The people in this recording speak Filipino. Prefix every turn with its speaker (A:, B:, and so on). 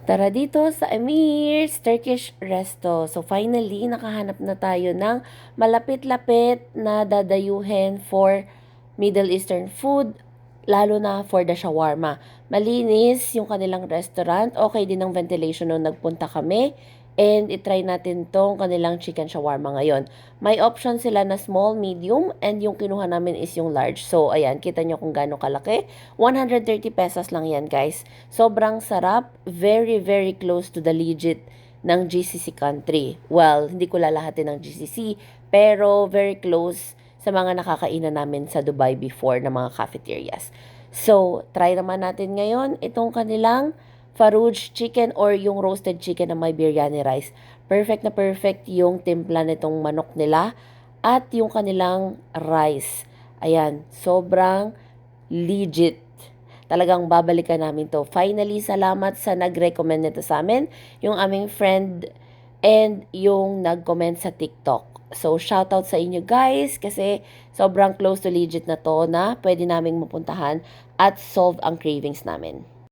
A: Tara dito sa Amir's Turkish Resto. So finally, nakahanap na tayo ng malapit-lapit na dadayuhin for Middle Eastern food, lalo na for the shawarma. Malinis yung kanilang restaurant. Okay din ang ventilation nung nagpunta kami. And itry natin tong kanilang chicken shawarma ngayon. May option sila na small, medium, and yung kinuha namin is yung large. So, ayan, kita nyo kung gaano kalaki. 130 pesos lang yan, guys. Sobrang sarap. Very, very close to the legit ng GCC country. Well, hindi ko lalahatin ng GCC, pero very close sa mga nakakainan namin sa Dubai before na mga cafeterias. So, try naman natin ngayon itong kanilang Farouj chicken or yung roasted chicken na may biryani rice. Perfect na perfect yung timpla nitong manok nila at yung kanilang rice. Ayan, sobrang legit. Talagang babalikan namin to. Finally, salamat sa nag-recommend nito sa amin, yung aming friend and yung nag-comment sa TikTok. So, shoutout sa inyo guys kasi sobrang close to legit na to na pwede naming mapuntahan at solve ang cravings namin.